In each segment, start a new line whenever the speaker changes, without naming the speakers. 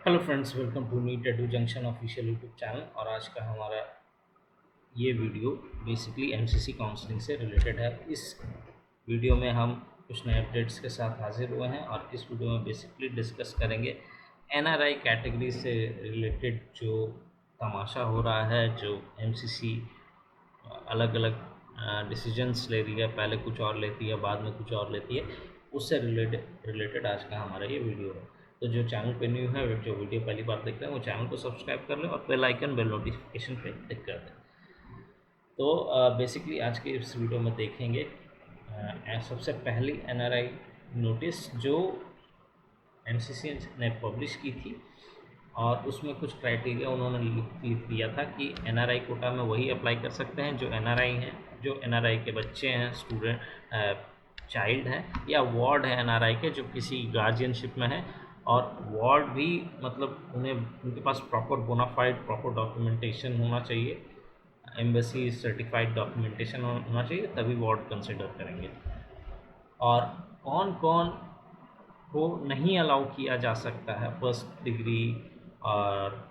Hello friends, welcome to NEET edu junction official YouTube channel. और आज का हमारा ये वीडियो बेसिकली एमसीसी काउंसलिंग से रिलेटेड है। इस वीडियो में हम कुछ नए अपडेट्स के साथ हाजिर हुए हैं और इस वीडियो में बेसिकली डिस्कस करेंगे एनआरआई कैटेगरी से रिलेटेड जो तमाशा हो रहा है, जो एमसीसी अलग अलग डिसीजंस ले रही है, पहले कुछ और लेती है, बाद में कुछ और लेती है, उससे रिलेटेड आज का हमारा ये वीडियो है। तो जो चैनल पे न्यू है, जो वीडियो पहली बार देख रहे हैं, वो चैनल को सब्सक्राइब कर लें और बेल आइकन, बेल नोटिफिकेशन पे क्लिक कर दें। तो बेसिकली आज के इस वीडियो में देखेंगे सबसे पहली एनआरआई नोटिस जो एमसीसी ने पब्लिश की थी, और उसमें कुछ क्राइटेरिया उन्होंने लिख दिया था कि एनआरआई कोटा में वही अप्लाई कर सकते हैं जो एनआरआई हैं, जो एनआरआई के बच्चे हैं, स्टूडेंट चाइल्ड हैं, या वार्ड है एनआरआई के जो किसी गार्जियनशिप में है। और वार्ड भी मतलब उन्हें उनके पास प्रॉपर बोनाफाइड प्रॉपर डॉक्यूमेंटेशन होना चाहिए, एम्बेसी सर्टिफाइड डॉक्यूमेंटेशन होना चाहिए, तभी वार्ड कंसिडर करेंगे। और कौन कौन को नहीं अलाउ किया जा सकता है फर्स्ट डिग्री और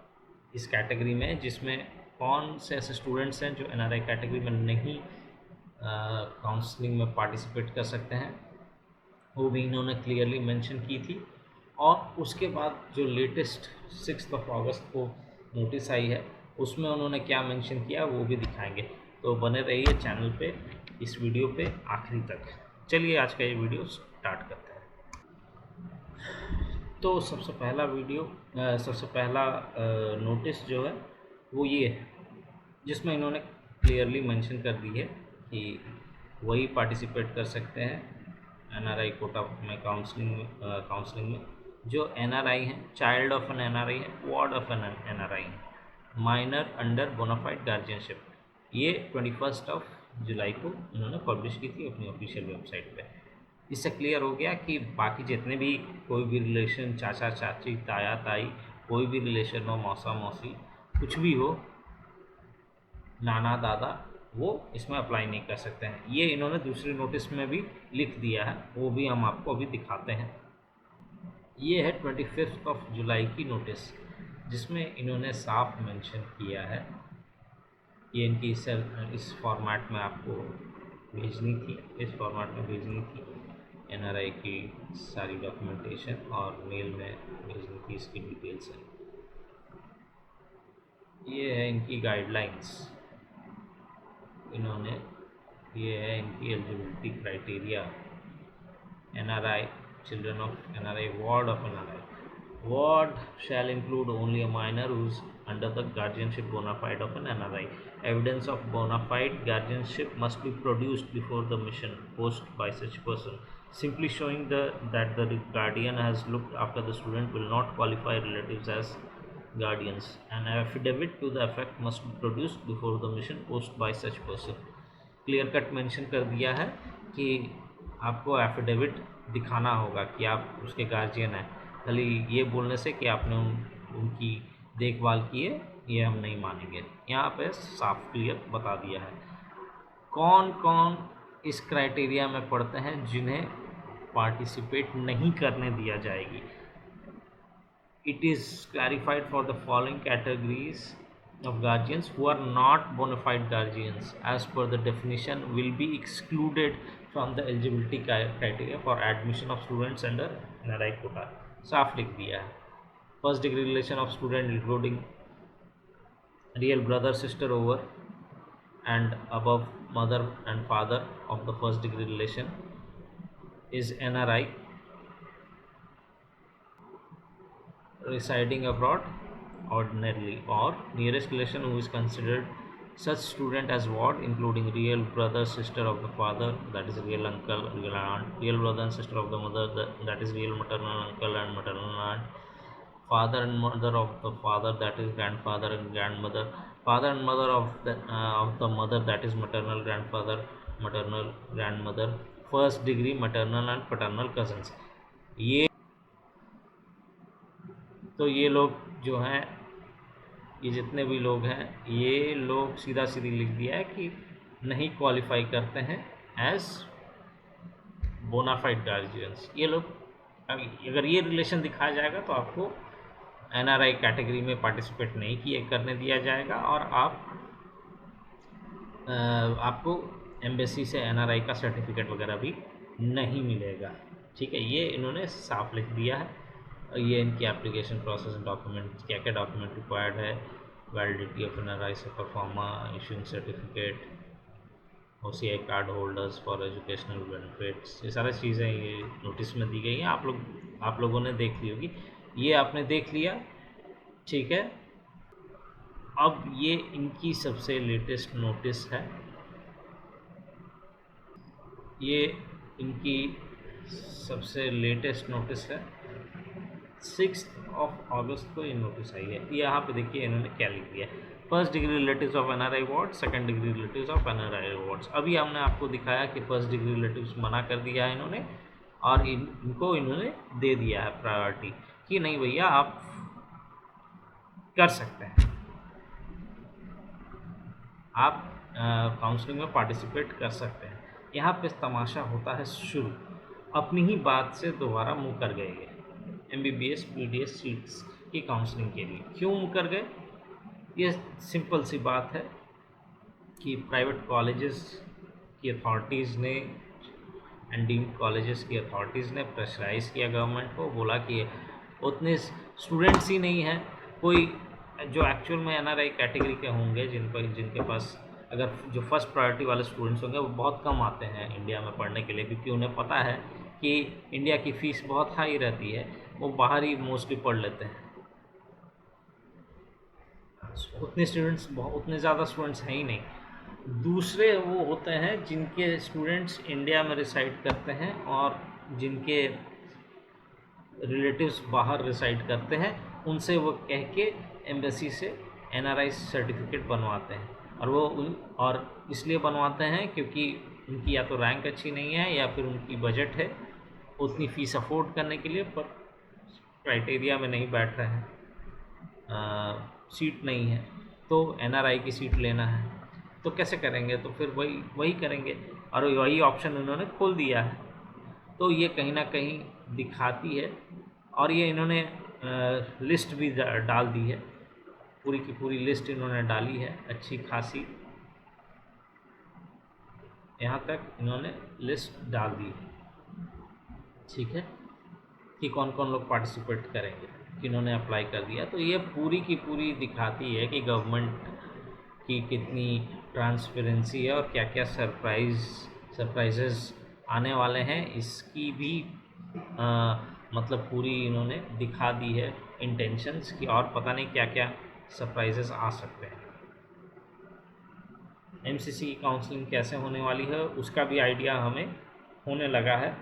इस कैटेगरी में, जिसमें कौन से ऐसे स्टूडेंट्स हैं जो एनआरआई कैटेगरी में नहीं काउंसलिंग में पार्टिसिपेट कर सकते हैं, वो भी इन्होंने क्लियरली मेंशन की थी। और उसके बाद जो लेटेस्ट 6 अगस्त को नोटिस आई है, उसमें उन्होंने क्या मेंशन किया वो भी दिखाएंगे। तो बने रहिए चैनल पे इस वीडियो पे आखिरी तक। चलिए आज का ये वीडियो स्टार्ट करते हैं। तो सबसे पहला नोटिस जो है वो ये है, जिसमें इन्होंने क्लियरली मेंशन कर दी है कि वही पार्टिसिपेट कर सकते हैं एनआरआई कोटा में काउंसलिंग में जो एनआरआई हैं, चाइल्ड ऑफ एन एनआरआई है, वार्ड ऑफ एन एनआरआई है, माइनर अंडर बोनाफाइड गार्जियनशिप। ये 21 जुलाई को इन्होंने पब्लिश की थी अपनी ऑफिशियल वेबसाइट पे। इससे क्लियर हो गया कि बाकी जितने भी कोई भी रिलेशन, चाचा चाची, ताया ताई, कोई भी रिलेशन हो, मौसा मौसी, कुछ भी हो, नाना दादा, वो इसमें अप्लाई नहीं कर सकते हैं। ये इन्होंने दूसरी नोटिस में भी लिख दिया है, वो भी हम आपको अभी दिखाते हैं। ये है 25 जुलाई की नोटिस, जिसमें इन्होंने साफ मेंशन किया है। ये इनकी इस फॉर्मेट में आपको भेजनी थी, इस फॉर्मेट में भेजनी थी एनआरआई की सारी डॉक्यूमेंटेशन, और मेल में भेजनी थी इसकी डिटेल्स है। ये है इनकी गाइडलाइंस, इन्होंने ये है इनकी eligibility criteria. NRI, children of NRI, ward of NRI. Ward shall include only a minor who is under the guardianship bona fide of an NRI. Evidence of bona fide guardianship must be produced before the mission post by such person. Simply showing that the guardian has looked after the student will not qualify relatives as guardians. An affidavit to the effect must be produced before the mission post by such person. Clear cut mention कर दिया है कि आपको affidavit दिखाना होगा कि आप उसके गार्जियन हैं। खाली ये बोलने से कि आपने उनकी देखभाल की है, ये हम नहीं मानेंगे। यहाँ पे साफ क्लियर बता दिया है कौन कौन इस क्राइटेरिया में पढ़ते हैं जिन्हें पार्टिसिपेट नहीं करने दिया जाएगी। It is clarified for the following categories of guardians who are not bona fide guardians as per the definition will be excluded from the eligibility criteria for admission of students under NRI quota। साफ लिख दिया है। First degree relation of student including real brother, sister over and above mother and father of the first degree relation is NRI residing abroad ordinarily, or nearest relation who is considered such student as ward, including real brother, sister of the father, that is real uncle, real aunt, real brother and sister of the mother, that is real maternal uncle and maternal aunt, father and mother of the father, that is grandfather and grandmother, father and mother of the mother, that is maternal grandfather, maternal grandmother, first degree maternal and paternal cousins। ये तो ये लोग जो हैं, ये जितने भी लोग हैं, ये लोग सीधा सीधी लिख दिया है कि नहीं क्वालिफाई करते हैं एज बोनाफाइड गार्जियंस। ये लोग अगर ये रिलेशन दिखाया जाएगा तो आपको NRI कैटेगरी में पार्टिसिपेट नहीं किए करने दिया जाएगा और आपको एम्बेसी से NRI का सर्टिफिकेट वगैरह भी नहीं मिलेगा। ठीक है, ये इन्होंने साफ लिख दिया है। ये इनकी एप्लीकेशन प्रोसेस डॉक्यूमेंट, क्या क्या डॉक्यूमेंट रिक्वायर्ड है, वैलिडिटी ऑफ NRI से pro forma, issuing certificate, OCI card holders for educational benefits, ये सारी चीज़ें ये नोटिस में दी गई हैं। आप लोगों ने देख ली होगी, ये आपने देख लिया। ठीक है, अब ये इनकी सबसे लेटेस्ट नोटिस है, ये इनकी सबसे लेटेस्ट नोटिस है। 6 अगस्त को ये नोटिस आई है। यहाँ पे देखिए इन्होंने क्या लिख दिया, first degree relatives of NRI award, second degree relatives of NRI awards. अभी हमने आपको दिखाया कि फर्स्ट डिग्री रिलेटिव्स मना कर दिया है इन्होंने, और इनको इन्होंने दे दिया है प्रायोरिटी कि नहीं भैया आप कर सकते हैं, आप काउंसलिंग में पार्टिसिपेट कर सकते हैं। यहाँ पे तमाशा होता है शुरू, अपनी ही बात से दोबारा मुकर गए ये MBBS PDS सीट्स की काउंसलिंग के लिए। क्यों मुकर गए? ये सिंपल सी बात है कि प्राइवेट कॉलेजेस की अथॉरिटीज़ ने एंड डीम्ड कॉलेजेस की अथॉरिटीज़ ने प्रेशराइज़ किया गवर्नमेंट को, बोला कि उतने स्टूडेंट्स ही नहीं हैं, कोई जो एक्चुअल में NRI कैटेगरी के होंगे जिनके पास अगर जो फर्स्ट प्रायोरिटी वाले स्टूडेंट्स होंगे वो बहुत कम आते हैं इंडिया में पढ़ने के लिए, क्योंकि उन्हें पता है कि इंडिया की फ़ीस बहुत हाई रहती है, वो बाहर ही मोस्टली पढ़ लेते हैं। उतने ज़्यादा स्टूडेंट्स हैं ही नहीं। दूसरे वो होते हैं जिनके स्टूडेंट्स इंडिया में रिसाइड करते हैं और जिनके रिलेटिव्स बाहर रिसाइड करते हैं, उनसे वो कह के एम्बेसी से NRI सर्टिफिकेट बनवाते हैं। और इसलिए बनवाते हैं क्योंकि उनकी या तो रैंक अच्छी नहीं है या फिर उनकी बजट है उतनी फ़ीस अफोर्ड करने के लिए, पर क्राइटेरिया में नहीं बैठ रहे हैं, सीट नहीं है, तो NRI की सीट लेना है तो कैसे करेंगे? तो फिर वही करेंगे, और वही ऑप्शन उन्होंने खोल दिया है। तो ये कहीं ना कहीं दिखाती है, और ये इन्होंने लिस्ट भी डाल दी है, पूरी की पूरी लिस्ट इन्होंने डाली है अच्छी खासी, यहाँ तक इन्होंने लिस्ट डाल दी है। ठीक है, कि कौन कौन लोग पार्टिसिपेट करेंगे, किन्होंने अप्लाई कर दिया। तो ये पूरी की पूरी दिखाती है कि गवर्नमेंट की कितनी ट्रांसपेरेंसी है और क्या क्या सरप्राइजेस आने वाले हैं, इसकी भी मतलब पूरी इन्होंने दिखा दी है इंटेंशंस की, और पता नहीं क्या क्या सरप्राइजेस आ सकते हैं। MCC की काउंसलिंग कैसे होने वाली है उसका भी आइडिया हमें होने लगा है।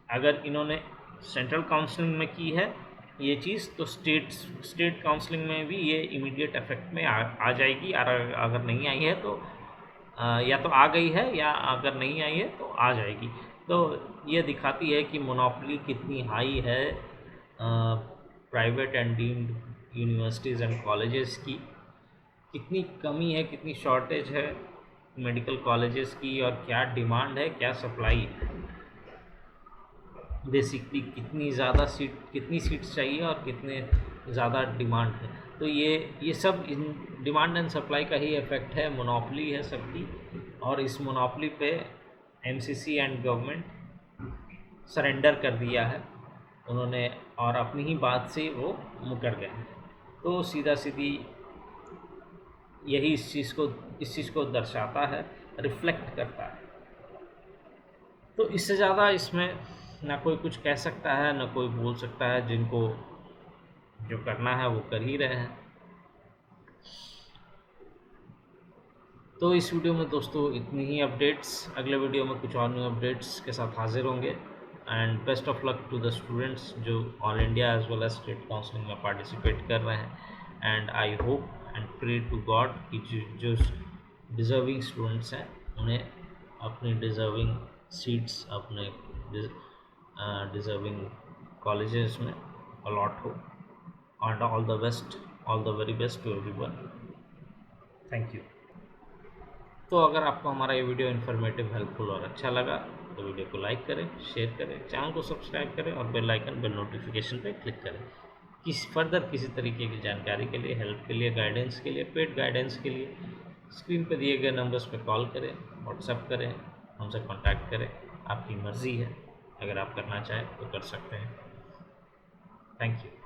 अगर इन्होंने सेंट्रल काउंसलिंग में की है ये चीज़, तो स्टेट काउंसलिंग में भी ये इमीडिएट इफेक्ट में आ जाएगी, और अगर नहीं आई है तो या तो आ गई है, या अगर नहीं आई है तो आ जाएगी। तो ये दिखाती है कि मोनोपोली कितनी हाई है private and deemed universities and colleges की, कितनी कमी है, कितनी शॉर्टेज है मेडिकल कॉलेजेस की, और क्या डिमांड है, क्या सप्लाई है, बेसिकली कितनी सीट्स चाहिए और कितने ज़्यादा डिमांड है। तो ये सब इन डिमांड एंड सप्लाई का ही इफेक्ट है, मोनोपोली है सबकी, और इस मोनोपोली पे MCC एंड गवर्नमेंट सरेंडर कर दिया है उन्होंने, और अपनी ही बात से वो मुकर गए। तो सीधा सीधी यही इस चीज़ को दर्शाता है, रिफ्लेक्ट करता है। तो इससे ज़्यादा इसमें ना कोई कुछ कह सकता है, ना कोई बोल सकता है, जिनको जो करना है वो कर ही रहे हैं। तो इस वीडियो में दोस्तों इतनी ही अपडेट्स, अगले वीडियो में कुछ और न्यू अपडेट्स के साथ हाजिर होंगे। And best of luck to the students जो all India as well as state counselling में पार्टिसिपेट कर रहे हैं। And I hope and pray to God कि जो डिज़र्विंग स्टूडेंट्स हैं उन्हें अपनी डिज़र्विंग सीट्स, अपने डिज़र्विंग कॉलेजेस में अलॉट हो। And all the best, all the very best to everyone. Thank you. तो अगर आपको हमारा ये वीडियो इन्फॉर्मेटिव, हेल्पफुल और अच्छा लगा तो वीडियो को लाइक करें, शेयर करें, चैनल को सब्सक्राइब करें और बेल आइकन, बेल नोटिफिकेशन पर क्लिक करें। किसी तरीके की जानकारी के लिए, हेल्प के लिए, गाइडेंस के लिए, पेड गाइडेंस के लिए स्क्रीन पर दिए गए नंबर्स पर कॉल करें, व्हाट्सएप करें, हमसे कांटेक्ट करें। आपकी मर्ज़ी है, अगर आप करना चाहें तो कर सकते हैं। Thank you.